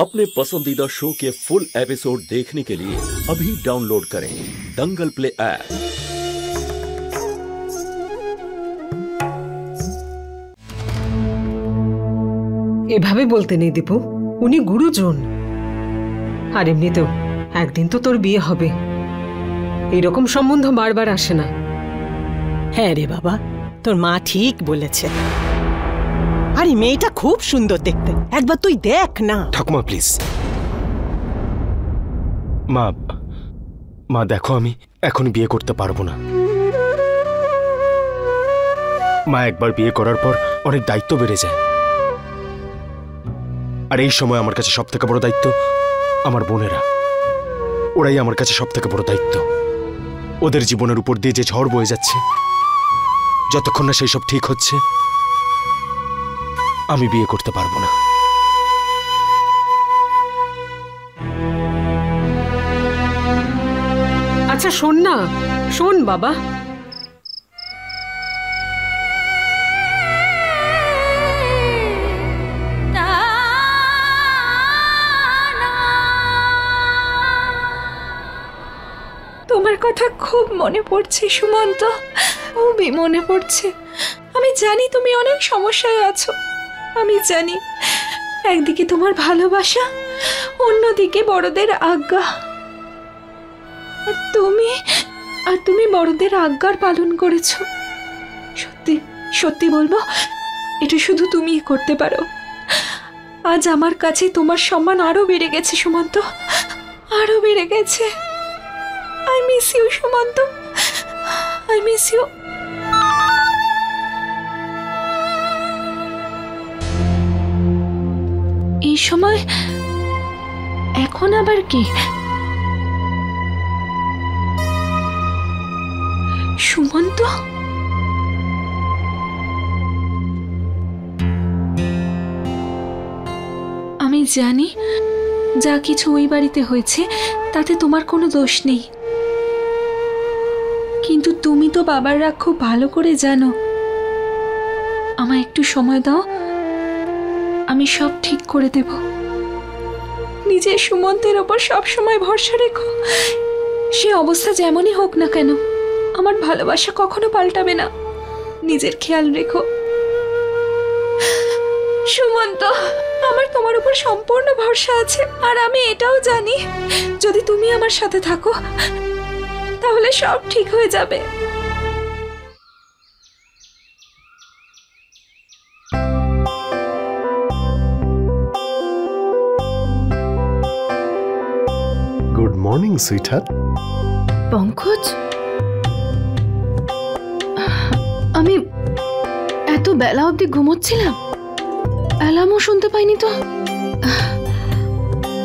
अपने पसंदीदा शो के फुल एपिसोड देखने के लिए अभी डाउनलोड करें दंगल प्ले ऐप। এভাবে বলতে নেই দীপু, উনি গুরুজন। আর এমনিতেও একদিন তো তোর বিয়ে হবে, এরকম সম্বন্ধ বারবার আসে না। হ্যাঁ রে বাবা, তোর মা ঠিক বলেছে। আর এই মেয়েটা খুব সুন্দর দেখতে, একবার তুই দেখ না। ঠাকুমা প্লিজ। মা দেখো, আমি এখন বিয়ে করতে পারবো না। মা, একবার বিয়ে করার পর অনেক দায়িত্ব বেড়ে যায়। আর এই সময় আমার কাছে সব থেকে বড় দায়িত্ব আমার বোনেরা। ওরাই আমার কাছে সব থেকে বড় দায়িত্ব। ওদের জীবনের উপর দিয়ে যে ঝড় বয়ে যাচ্ছে, যতক্ষণ না সেই সব ঠিক হচ্ছে আমি বিয়ে করতে পারবো না। আচ্ছা শোন না, শোন বাবা, তোমার কথা খুব মনে পড়ছে সুমন্ত, খুবই মনে পড়ছে। আমি জানি তুমি অনেক সমস্যায় আছো, আমি জানি। একদিকে তোমার ভালোবাসা, অন্যদিকে বড়দের আজ্ঞা। আর তুমি বড়দের আজ্ঞার পালন করেছো। সত্যি সত্যি বলবো, এটা শুধু তুমিই করতে পারো। আজ আমার কাছে তোমার সম্মান আরো বেড়ে গেছে সুমন্ত, আরো বেড়ে গেছে। I miss you, Sumanta, I miss you. এই সময় এখন আবার কি? সুমন্ত, আমি জানি যা কিছু ওই বাড়িতে হয়েছে তাতে তোমার কোনো দোষ নেই, কিন্তু তুমি তো বাবার রাগ খুব ভালো করে জানো। আমায় একটু সময় দাও, আমি সব ঠিক করে দেব। নিজের সুমন্তের ওপর সব সময় ভরসা রেখো। সে অবস্থা যেমনই হোক না কেন, আমার ভালোবাসা কখনো পাল্টাবে না। নিজের খেয়াল রেখো সুমন্ত, আমার তোমার উপর সম্পূর্ণ ভরসা আছে। আর আমি এটাও জানি, যদি তুমি আমার সাথে থাকো তাহলে সব ঠিক হয়ে যাবে। Good morning sweetheart. পঙ্কজ, আমি এত বেলা অবধি ঘুমোচ্ছিলাম, অ্যালার্মও শুনতে পাইনি তো।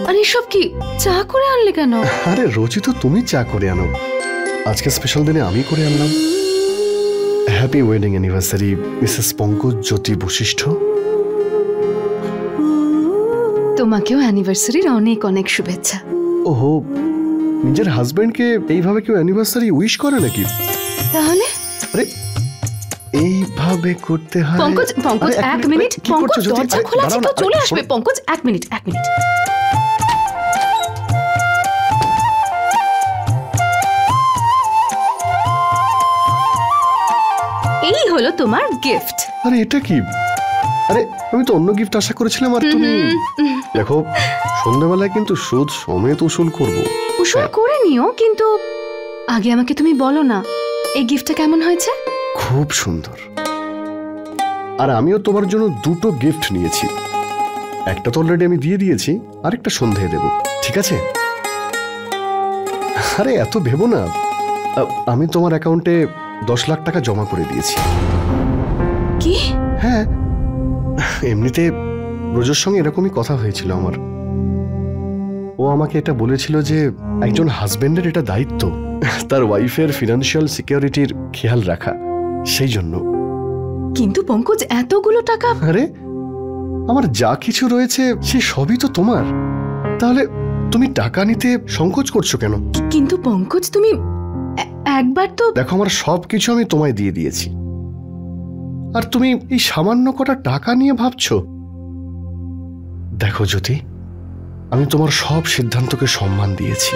আর এসব কি, চা করে আনলে কেন? আরে রোজই তো তুমি চা করে আনো, আজকে স্পেশাল দিনে আমি করে আনলাম। Happy wedding anniversary Mrs Pankaj Jyoti Vashisht. তোমাকেও অ্যানিভার্সারির অনেক অনেক শুভেচ্ছা। ওহো, নিজের হাজবেন্ডকে এইভাবে কেউ অ্যানিভার্সারি উইশ করে নাকি? তাহলে আরে এইভাবে করতে হয়। পঙ্কজ, পঙ্কজ এক মিনিট। পঙ্কজ, দরজা খোলা আছে তো চলে আসবে। পঙ্কজ এক মিনিট, এক মিনিট। এই হলো তোমার গিফট। আরে এটা কি? আরে আমি তো অন্য গিফট আশা করেছিলাম। আর তুমি দেখো, সন্ধ্যাবেলায় কিন্তু সুদ সমেত উসুল করব। উসুল করে নিও, কিন্তু আগে আমাকে তুমি বলো না এই গিফটটা কেমন হয়েছে। খুব সুন্দর। আর আমিও তোমার জন্য দুটো গিফট নিয়েছি, একটা তো অলরেডি আমি দিয়ে দিয়েছি, আরেকটা সন্ধ্যায় দেব, ঠিক আছে? আরে এত ভেবো না, আমি তোমার অ্যাকাউন্টে 10 লাখ টাকা জমা করে দিয়েছি। কি? হ্যাঁ, এমনিতে রোজের সঙ্গে এরকমই কথা হয়েছিল আমার। ও আমাকে এটা বলেছিল যে একজন হাজবেন্ডের এটা দায়িত্ব তার ওয়াইফের ফিনান্সিয়াল সিকিউরিটির খেয়াল রাখা, সেই জন্য। কিন্তু পঙ্কজ, এতগুলো টাকা। আরে আমার যা কিছু রয়েছে সে সবই তো তোমার, তাহলে তুমি টাকা নিতে সংকোচ করছো কেন? কিন্তু পঙ্কজ, তুমি একবার তো দেখো, আমার সবকিছু আমি তোমায় দিয়ে দিয়েছি, আর তুমি এই সামান্য কটা টাকা নিয়ে ভাবছো। দেখো জ্যোতি, আমি তোমার সব সিদ্ধান্তকে সম্মান দিয়েছি,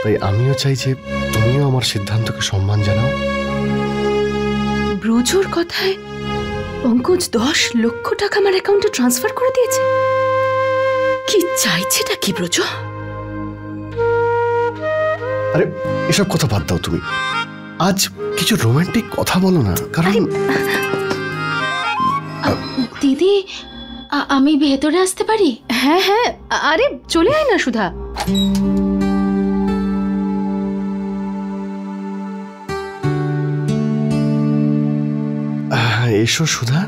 তাই আমিও চাই যে তুমিও আমার সিদ্ধান্তকে সম্মান জানাও। ব্রজর কথায় পঙ্কজ 10 লক্ষ টাকা আমার অ্যাকাউন্টে ট্রান্সফার করে দিয়েছে। কি চাইছেটা কি ব্রজ? আরে এসব কথা বাদ দাও, তুমি আজ কিছু রোমান্টিক কথা বলো না। কারণ দিদি, আমি ভেতরে আসতে পারি? হ্যাঁ হ্যাঁ, আরে চলে আয় না সুধা। এসো সুধা।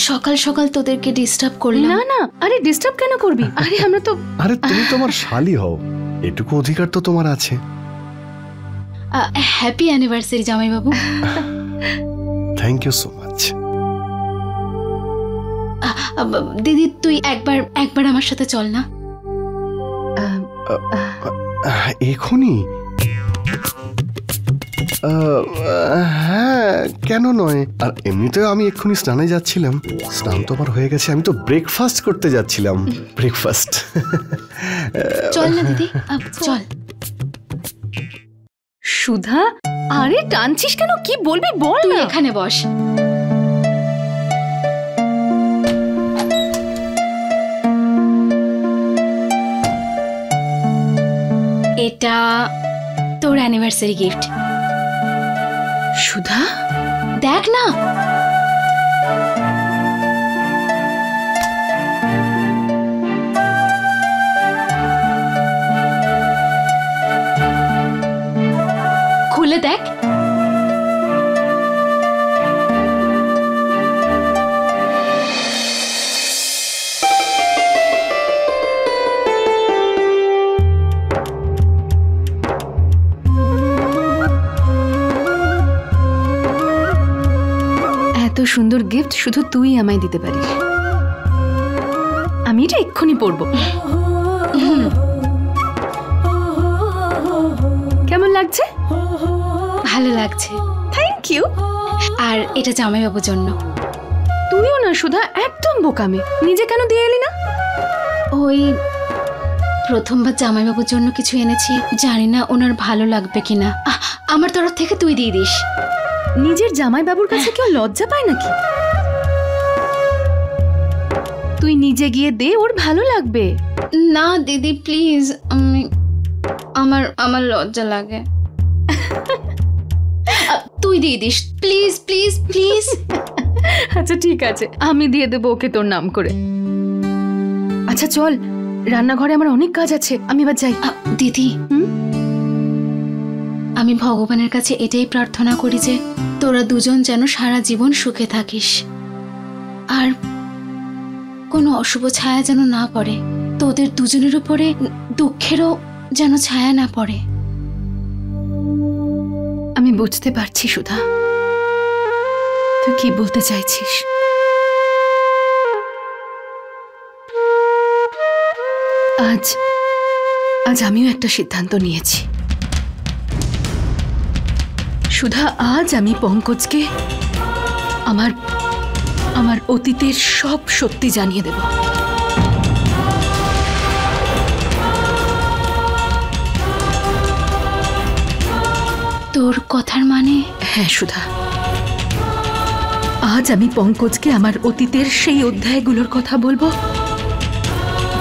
সকাল সকাল তোদেরকে ডিস্টার্ব করলাম। না না, আরে ডিস্টার্ব কেন করবি? আরে আমরা তো আরে তুমি তোমার শালি হও, এটুকু অধিকার তো তোমার আছে। হ্যাপি অ্যানিভার্সারি জামাইবাবু। Thank you so much. দিদি তুই একবার আমার সাথে চল না। এখনই? হ্যাঁ, কেন নয়। আর এমনিতেও আমি এক্ষুনি স্নানে যাচ্ছিলাম। স্নান তো আমার হয়ে গেছে, আমি তো ব্রেকফাস্ট করতে যাচ্ছিলাম। ব্রেকফাস্ট। চল না দিদি, চল। সুধা, আরে টানছিস কেন? কি বলবি বল তুই না। এখানে বস। এটা তোর অ্যানিভার্সারি গিফট। সুধা, দেখ না। খুলে দেখ। এত সুন্দর গিফট শুধু তুই আমায় দিতে পারিস। আমি এটা এক্ষুনি পরবো। কেমন লাগছে? ভালো লাগছে। Thank you. আর এটা জামাইবাবুর জন্য। তুইও না সুধা, একদম বোকামি। নিজে কেন দিয়ে এলি না? ওই প্রথমবার জামাইবাবুর জন্য কিছু এনেছি, জানি না ওনার ভালো লাগবে কিনা। আমার তরফ থেকে তুই দিয়ে দিস। নিজের জামাই বাবুর কাছে কেউ লজ্জা পায় নাকি? তুই নিজে গিয়ে দে, ওর ভালো লাগবে। না দিদি প্লিজ, আমার লজ্জা লাগে। তুই দিয়ে দিস প্লিজ প্লিজ প্লিজ। আচ্ছা ঠিক আছে, আমি দিয়ে দেবো ওকে তোর নাম করে। আচ্ছা চল, রান্নাঘরে আমার অনেক কাজ আছে, আমি এবার যাই। দিদি, আমি ভগবানের কাছে এটাই প্রার্থনা করি যে তোরা দুজন যেন সারা জীবন সুখে থাকিস, আর কোনো অশুভ ছায়া যেন না পড়ে, তোদের দুজনের উপরে দুঃখেরও যেন ছায়া না পড়ে। আমি বুঝতে পারছি সুধা, তুই কি বলতে চাইছিস। আজ আমিও একটা সিদ্ধান্ত নিয়েছি সুধা। আজ আমি পঙ্কজকে আমার অতীতের সব সত্যি জানিয়ে দেব। তোর কথার মানে? হ্যাঁ সুধা, আজ আমি পঙ্কজকে আমার অতীতের সেই অধ্যায়গুলোর কথা বলবো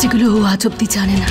যেগুলো ও আজ অব্দি জানে না।